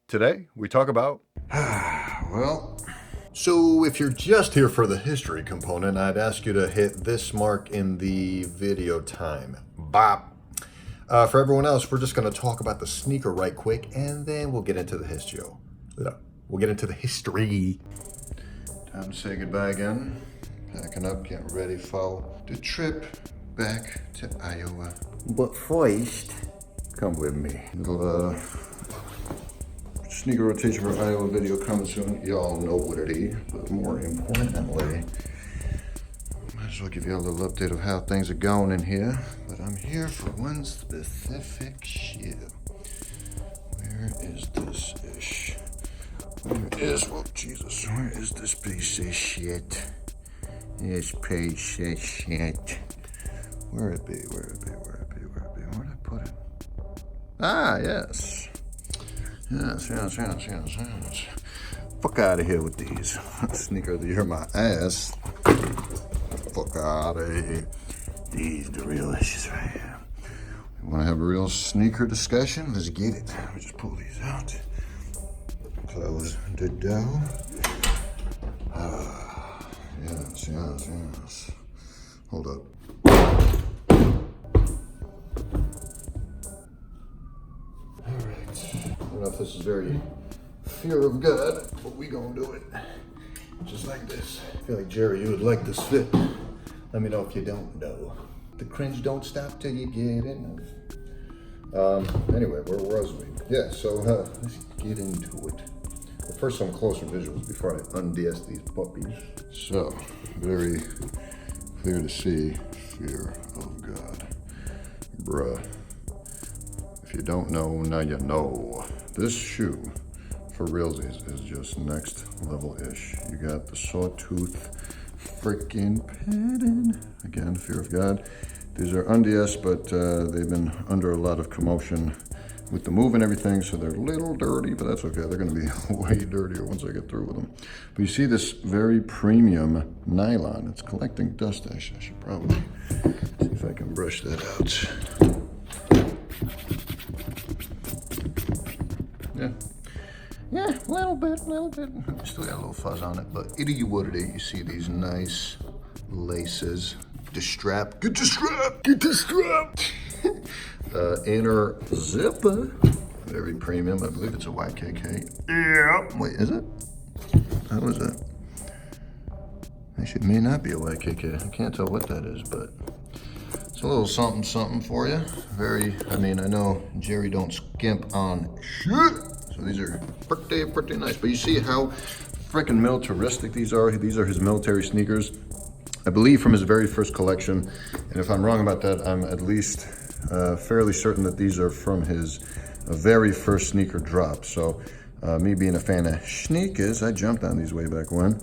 Today, we talk about... Well, so if you're just here for the history component, I'd ask you to hit this mark in the video time. Bop. For everyone else, we're just going to talk about the sneaker right quick, and then we'll get into the history. We'll get into the history. Time to say goodbye again. Packing up, getting ready for the trip back to Iowa. But first, come with me. Little sneaker rotation for Iowa video coming soon. Y'all know what it is, but more importantly, might as well give you a little update of how things are going in here. But I'm here for one specific shoe. Where is this ish? Where is this piece of shit? This piece of shit. Where it be? Where'd I put it? Ah, yes. Yes. Fuck out of here with these. Sneaker of the year, my ass. Fuck out of here. These the real issues right here. You want to have a real sneaker discussion? Let's get it. Let me just pull these out. Close the door. Yes. Hold up. I don't know if this is very fear of God, but we gonna do it just like this. I feel like, Jerry, you would like this fit. Let me know if you don't know. The cringe don't stop till you get it. Anyway, where was we? Yeah, so let's get into it. But first, some closer visuals before I unds these puppies. So, very clear to see, fear of God. Bruh. If you don't know, now you know. This shoe, for realsies, is just next level-ish. You got the sawtooth freaking pattern. Again, fear of God. These are unds, but they've been under a lot of commotion with the move and everything, so they're a little dirty, but that's okay. They're gonna be way dirtier once I get through with them. But you see this very premium nylon. It's collecting dust, actually. I should probably see if I can brush that out. Yeah, a little bit. Still got a little fuzz on it, but it is what it is. You see these nice laces. The strap, get the strap. Inner zipper, very premium. I believe it's a YKK. Yeah. Wait, is it? How is that? It may not be a YKK. I can't tell what that is, but it's a little something for you. I know Jerry don't skimp on shit. So these are pretty nice. But you see how freaking militaristic these are? These are his military sneakers, I believe, from his very first collection. And if I'm wrong about that, I'm at least fairly certain that these are from his very first sneaker drop. So me being a fan of sneakers, I jumped on these way back when,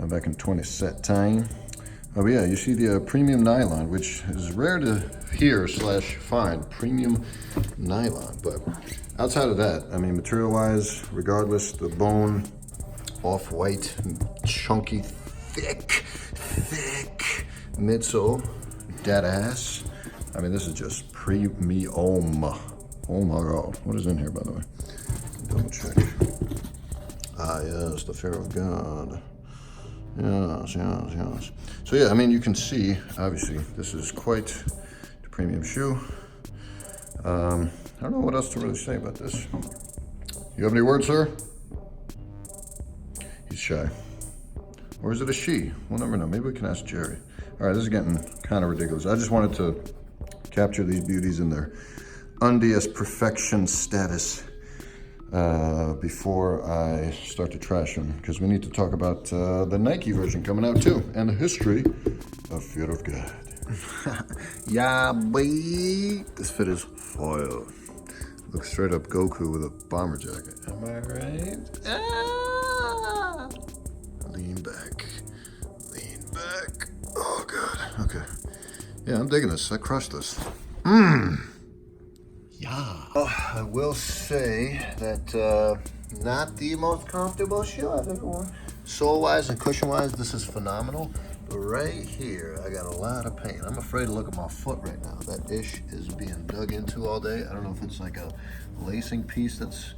back in 2017. Oh yeah, you see the premium nylon, which is rare to hear / find, premium nylon. But outside of that, I mean, material-wise, regardless, the bone, off-white, chunky, thick midsole, dead ass. I mean, this is just premium. Oh my God. What is in here, by the way? Double check. Ah, yes, the fear of God. Yes. So yeah, I mean, you can see, obviously, this is quite the premium shoe. I don't know what else to really say about this. You have any words, sir? He's shy. Or is it a she? We'll never know. Maybe we can ask Jerry. All right, this is getting kind of ridiculous. I just wanted to capture these beauties in their unds perfection status before I start to trash them, because we need to talk about the Nike version coming out too, and the history of fear of God. Yeah, boy. This fit is fire. Looks straight up Goku with a bomber jacket. Am I right? Ah! Lean back. Oh God. Okay. Yeah, I'm digging this. I crushed this. Yeah. Oh, I will say that not the most comfortable shoe I've ever worn. Sole-wise and cushion-wise, this is phenomenal. But right here, I got a lot of pain. I'm afraid to look at my foot right now. That ish is being dug into all day. I don't know if it's like a lacing piece that's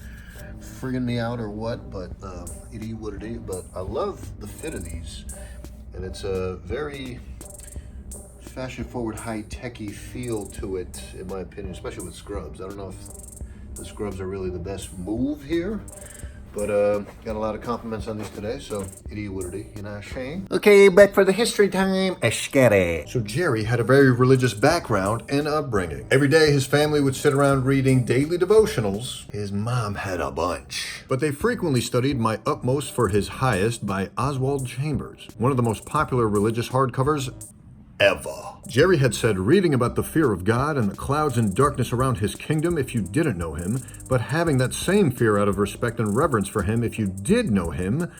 frigging me out or what, but it is what it is. But I love the fit of these, and it's a very fashion-forward, high-techy feel to it, in my opinion, especially with scrubs. I don't know if the scrubs are really the best move here, but got a lot of compliments on these today, so it is what it is, you know what I'm saying? Okay, back for the history time. Let's get it. So Jerry had a very religious background and upbringing. Every day his family would sit around reading daily devotionals. His mom had a bunch. But they frequently studied My Utmost for His Highest by Oswald Chambers, one of the most popular religious hardcovers ever. Jerry had said reading about the fear of God and the clouds and darkness around his kingdom if you didn't know him, but having that same fear out of respect and reverence for him if you did know him,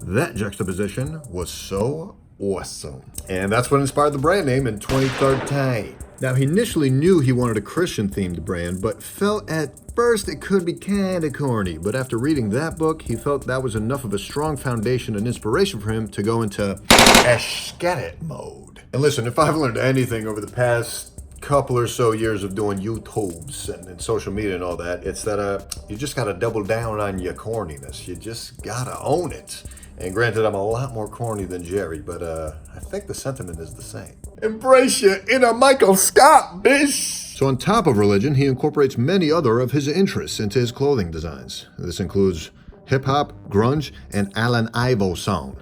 that juxtaposition was so awesome. And that's what inspired the brand name in 2013. Now, he initially knew he wanted a Christian-themed brand, but felt at first it could be kinda corny. But after reading that book, he felt that was enough of a strong foundation and inspiration for him to go into aesthetic mode. And listen, if I've learned anything over the past couple or so years of doing YouTubes and social media and all that, it's that you just gotta double down on your corniness. You just gotta own it. And granted, I'm a lot more corny than Jerry, but I think the sentiment is the same. Embrace your inner Michael Scott, bitch! So on top of religion, he incorporates many other of his interests into his clothing designs. This includes hip-hop, grunge, and Alan Ivo song.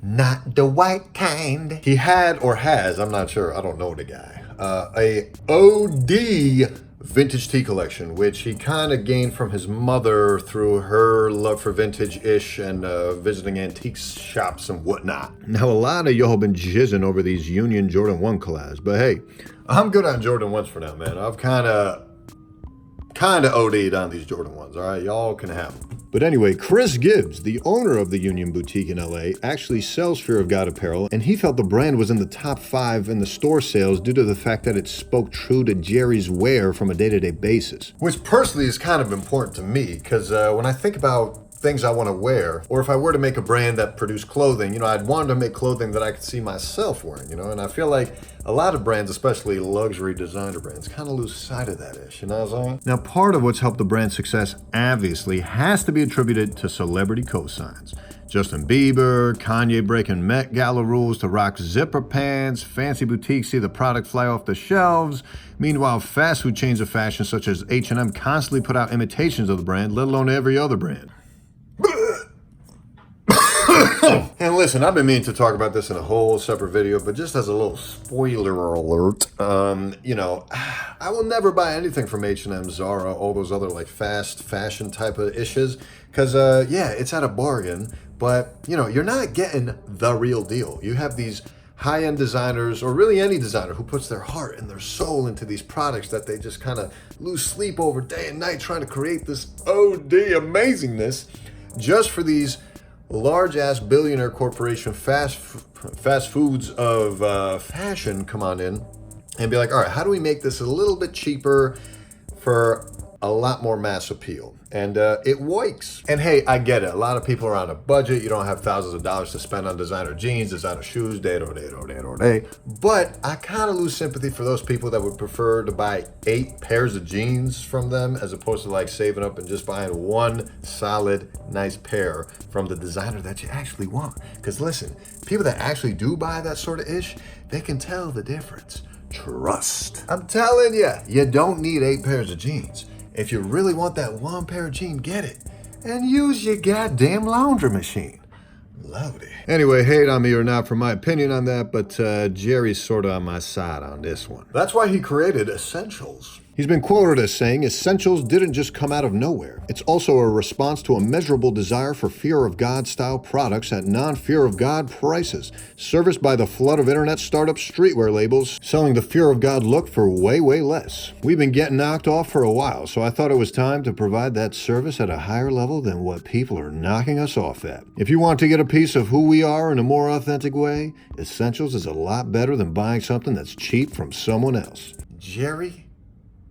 Not the white kind. He had or has, I'm not sure, I don't know the guy, a OD vintage tea collection, which he kind of gained from his mother through her love for vintage-ish and visiting antique shops and whatnot. Now, a lot of y'all have been jizzing over these Union Jordan 1 collabs, but hey, I'm good on Jordan 1s for now, man. I've kind of OD'd on these Jordan 1s, all right? Y'all can have them. But anyway, Chris Gibbs, the owner of the Union Boutique in LA, actually sells Fear of God apparel, and he felt the brand was in the top 5 in the store sales due to the fact that it spoke true to Jerry's wear from a day-to-day basis. Which personally is kind of important to me, because when I think about things I want to wear, or if I were to make a brand that produced clothing, you know, I'd want to make clothing that I could see myself wearing, you know, and I feel like a lot of brands, especially luxury designer brands, kind of lose sight of that ish, you know what I'm saying? Now, part of what's helped the brand's success, obviously, has to be attributed to celebrity cosigns. Justin Bieber, Kanye breaking Met Gala rules to rock zipper pants, fancy boutiques see the product fly off the shelves. Meanwhile, fast food chains of fashion such as H&M constantly put out imitations of the brand, let alone every other brand. And listen, I've been meaning to talk about this in a whole separate video, but just as a little spoiler alert, you know, I will never buy anything from H&M, Zara, all those other like fast fashion type of issues, because yeah, it's at a bargain, but you know, you're not getting the real deal. You have these high-end designers, or really any designer, who puts their heart and their soul into these products that they just kind of lose sleep over day and night trying to create this OD amazingness just for these large-ass billionaire corporation fast foods of fashion come on in and be like, all right, how do we make this a little bit cheaper for a lot more mass appeal? And it works. And hey, I get it. A lot of people are on a budget. You don't have thousands of dollars to spend on designer jeans, designer shoes, day. But I kind of lose sympathy for those people that would prefer to buy 8 pairs of jeans from them as opposed to like saving up and just buying one solid, nice pair from the designer that you actually want. Because listen, people that actually do buy that sort of ish, they can tell the difference. Trust. I'm telling you, you don't need 8 pairs of jeans. If you really want that one pair of jeans, get it. And use your goddamn laundry machine. Loved it. Anyway, hate on me or not for my opinion on that, but Jerry's sort of on my side on this one. That's why he created Essentials. He's been quoted as saying, "Essentials didn't just come out of nowhere. It's also a response to a measurable desire for fear of God style products at non-fear of God prices, serviced by the flood of internet startup streetwear labels selling the fear of God look for way less. We've been getting knocked off for a while, so I thought it was time to provide that service at a higher level than what people are knocking us off at. If you want to get a piece of who we are in a more authentic way, Essentials is a lot better than buying something that's cheap from someone else." Jerry,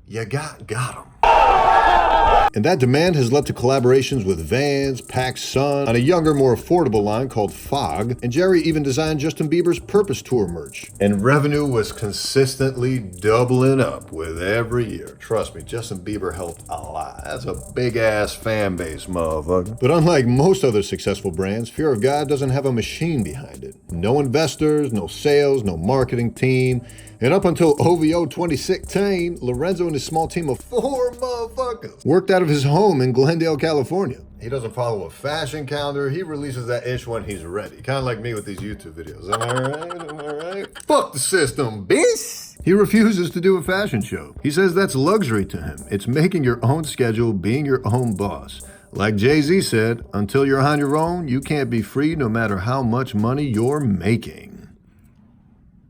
you got him. And that demand has led to collaborations with Vans, PacSun, on a younger, more affordable line called Fog, and Jerry even designed Justin Bieber's Purpose Tour merch. And revenue was consistently doubling up with every year. Trust me, Justin Bieber helped a lot. That's a big-ass fan base, motherfucker. But unlike most other successful brands, Fear of God doesn't have a machine behind it. No investors, no sales, no marketing team. And up until OVO 2016, Lorenzo and his small team of 4 motherfuckers worked out of his home in Glendale, California. He doesn't follow a fashion calendar. He releases that ish when he's ready. Kind of like me with these YouTube videos. Am I right? Am I right? Fuck the system, bitch! He refuses to do a fashion show. He says that's luxury to him. It's making your own schedule, being your own boss. Like Jay-Z said, until you're on your own, you can't be free no matter how much money you're making.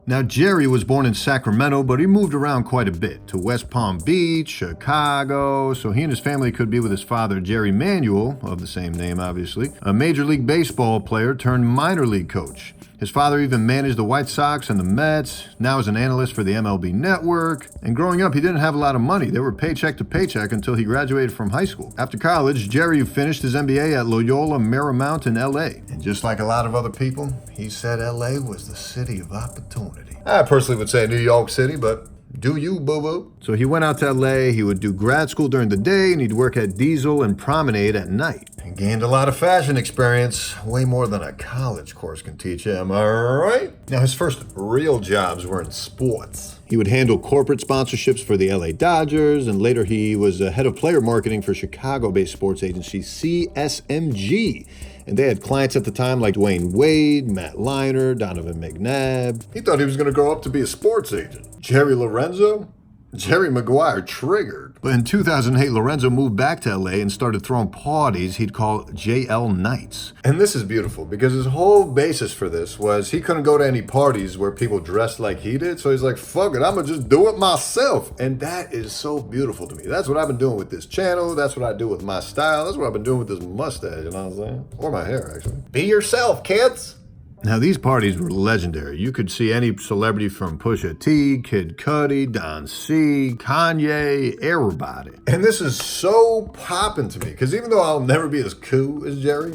Now, Jerry was born in Sacramento, but he moved around quite a bit to West Palm Beach, Chicago, so he and his family could be with his father, Jerry Manuel, of the same name, obviously, a Major League Baseball player turned minor league coach. His father even managed the White Sox and the Mets, now is an analyst for the MLB Network. And growing up, he didn't have a lot of money. They were paycheck to paycheck until he graduated from high school. After college, Jerry finished his MBA at Loyola Marymount in LA. And just like a lot of other people, he said LA was the city of opportunity. I personally would say New York City, but do you, boo-boo? So he went out to LA, he would do grad school during the day, and he'd work at Diesel and Promenade at night. And gained a lot of fashion experience, way more than a college course can teach you, am I right? Now his first real jobs were in sports. He would handle corporate sponsorships for the LA Dodgers, and later he was head of player marketing for Chicago-based sports agency CSMG. And they had clients at the time like Dwayne Wade, Matt Leinart, Donovan McNabb. He thought he was going to grow up to be a sports agent. Jerry Lorenzo? Jerry Maguire triggered. But in 2008, Lorenzo moved back to LA and started throwing parties he'd call JL Nights. And this is beautiful because his whole basis for this was he couldn't go to any parties where people dressed like he did. So he's like, fuck it, I'm gonna just do it myself. And that is so beautiful to me. That's what I've been doing with this channel. That's what I do with my style. That's what I've been doing with this mustache, you know what I'm saying? Or my hair, actually. Be yourself, kids. Now, these parties were legendary. You could see any celebrity from Pusha T, Kid Cudi, Don C, Kanye, everybody. And this is so popping to me, because even though I'll never be as cool as Jerry,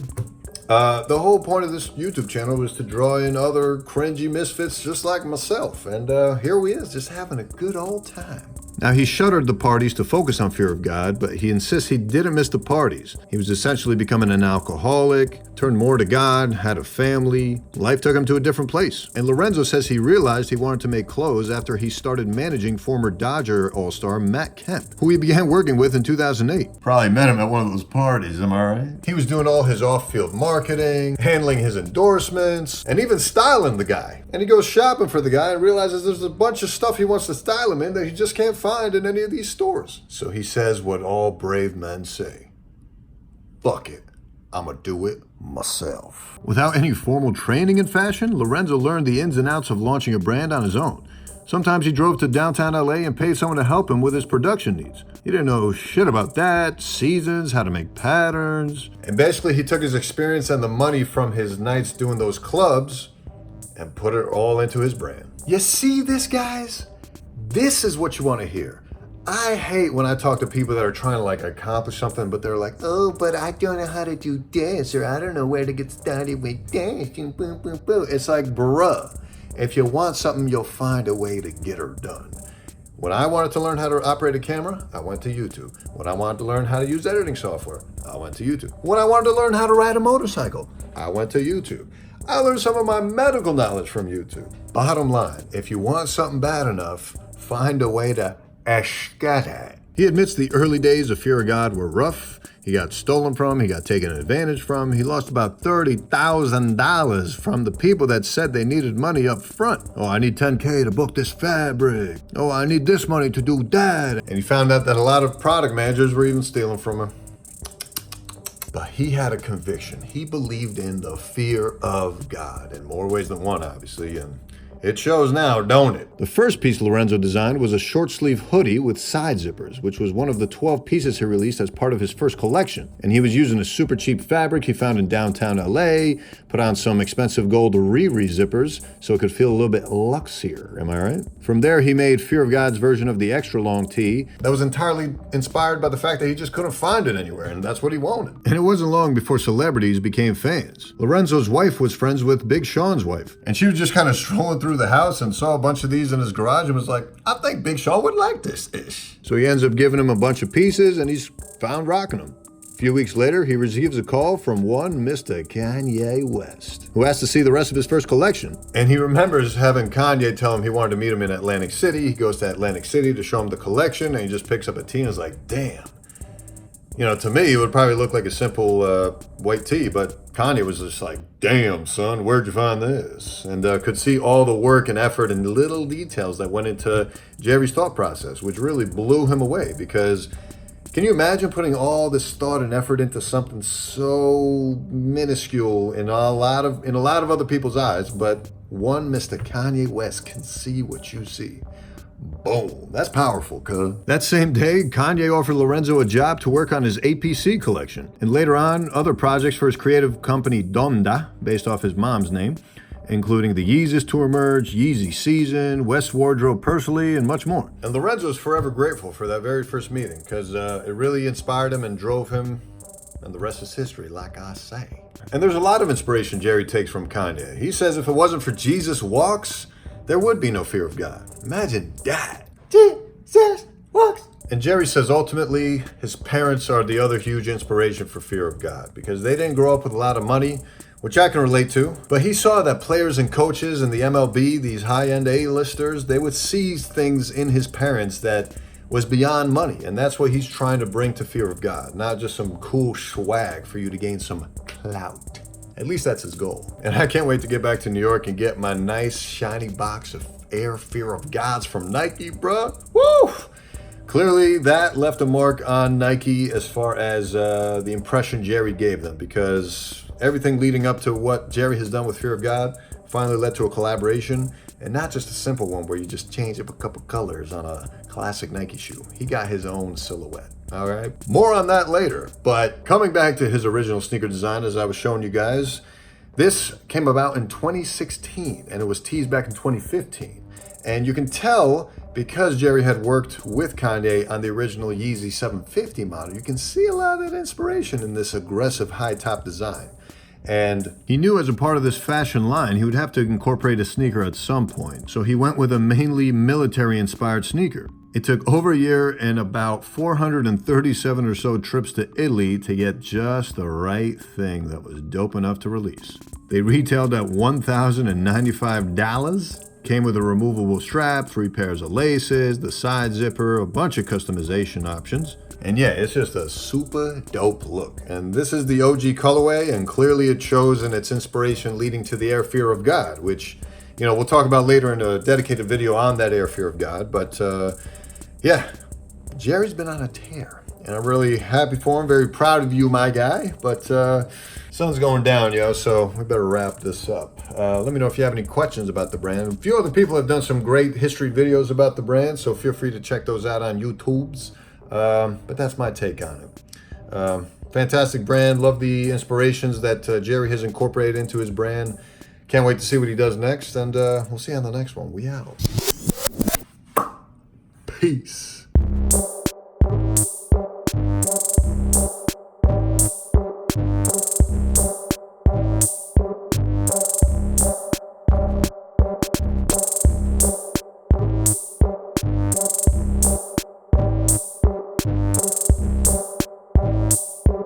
the whole point of this YouTube channel was to draw in other cringy misfits just like myself. And here we is, just having a good old time. Now, he shuttered the parties to focus on Fear of God, but he insists he didn't miss the parties. He was essentially becoming an alcoholic, turned more to God, had a family. Life took him to a different place. And Lorenzo says he realized he wanted to make clothes after he started managing former Dodger All-Star Matt Kemp, who he began working with in 2008. Probably met him at one of those parties, am I right? He was doing all his off-field marketing, handling his endorsements, and even styling the guy. And he goes shopping for the guy and realizes there's a bunch of stuff he wants to style him in that he just can't find in any of these stores. So he says what all brave men say. Fuck it. I'ma do it myself. Without any formal training in fashion, Lorenzo learned the ins and outs of launching a brand on his own. Sometimes he drove to downtown LA and paid someone to help him with his production needs. He didn't know shit about that, seasons, how to make patterns. And basically he took his experience and the money from his nights doing those clubs and put it all into his brand. You see this, guys? This is what you want to hear. I hate when I talk to people that are trying to like accomplish something, but they're like, oh, but I don't know how to do this, or I don't know where to get started with this, and boom, boom, boom. It's like, bruh, if you want something, you'll find a way to get her done. When I wanted to learn how to operate a camera, I went to YouTube. When I wanted to learn how to use editing software, I went to YouTube. When I wanted to learn how to ride a motorcycle, I went to YouTube. I learned some of my medical knowledge from YouTube. Bottom line, if you want something bad enough, find a way to get it. He admits the early days of Fear of God were rough. He got stolen from, he got taken advantage from. He lost about $30,000 from the people that said they needed money up front. Oh, I need $10K to book this fabric. Oh, I need this money to do that. And he found out that a lot of product managers were even stealing from him. But he had a conviction. He believed in the fear of God in more ways than one, obviously. And It shows now, don't it? The first piece Lorenzo designed was a short-sleeve hoodie with side zippers, which was one of the 12 pieces he released as part of his first collection. And he was using a super cheap fabric he found in downtown LA, put on some expensive gold Riri zippers so it could feel a little bit luxier, am I right? From there, he made Fear of God's version of the extra long tee that was entirely inspired by the fact that he just couldn't find it anywhere, and that's what he wanted. And it wasn't long before celebrities became fans. Lorenzo's wife was friends with Big Sean's wife, and she was just kind of strolling through the house and saw a bunch of these in his garage and was like, I think Big Sean would like this-ish. So he ends up giving him a bunch of pieces and he's found rocking them. A few weeks later, he receives a call from one Mr. Kanye West, who asked to see the rest of his first collection. And he remembers having Kanye tell him he wanted to meet him in Atlantic City. He goes to Atlantic City to show him the collection and he just picks up a tee and is like, damn. You know, to me, it would probably look like a simple white tee, but Kanye was just like, damn, son, where'd you find this? And could see all the work and effort and little details that went into Jerry's thought process, which really blew him away because can you imagine putting all this thought and effort into something so minuscule in a lot of other people's eyes, but one Mr. Kanye West can see what you see? Boom. That's powerful, cuz. That same day, Kanye offered Lorenzo a job to work on his APC collection, and later on, other projects for his creative company Donda, based off his mom's name, including the Yeezus Tour merch, Yeezy Season, West Wardrobe Personally, and much more. And Lorenzo's forever grateful for that very first meeting, because it really inspired him and drove him, and the rest is history, like I say. And there's a lot of inspiration Jerry takes from Kanye. He says if it wasn't for Jesus walks, there would be no fear of God. Imagine that. Jesus walks. And Jerry says ultimately his parents are the other huge inspiration for fear of God because they didn't grow up with a lot of money, which I can relate to. But he saw that players and coaches in the MLB, these high-end A-listers, they would see things in his parents that was beyond money. And that's what he's trying to bring to fear of God, not just some cool swag for you to gain some clout. At least that's his goal. And I can't wait to get back to New York and get my nice shiny box of Air Fear of Gods from Nike, bruh. Woo! Clearly that left a mark on Nike as far as the impression Jerry gave them, because everything leading up to what Jerry has done with Fear of God finally led to a collaboration, and not just a simple one where you just change up a couple colors on a classic Nike shoe. He got his own silhouette. All right, more on that later. But coming back to his original sneaker design, as I was showing you guys, this came about in 2016 and it was teased back in 2015. And you can tell because Jerry had worked with Kanye on the original Yeezy 750 model, you can see a lot of that inspiration in this aggressive high top design. And he knew as a part of this fashion line, he would have to incorporate a sneaker at some point. So he went with a mainly military-inspired sneaker. It took over a year and about 437 or so trips to Italy to get just the right thing that was dope enough to release. They retailed at $1,095, came with a removable strap, 3 pairs of laces, the side zipper, a bunch of customization options. And yeah, it's just a super dope look. And this is the OG colorway, and clearly it shows in its inspiration leading to the Air Fear of God, which, you know, we'll talk about later in a dedicated video on that Air Fear of God. But yeah, Jerry's been on a tear, and I'm really happy for him. Very proud of you, my guy. But sun's going down, yo, so we better wrap this up. Let me know if you have any questions about the brand. A few other people have done some great history videos about the brand, so feel free to check those out on YouTube's. But that's my take on it. Fantastic brand. Love the inspirations that Jerry has incorporated into his brand. Can't wait to see what he does next, and we'll see you on the next one. We out. Peace.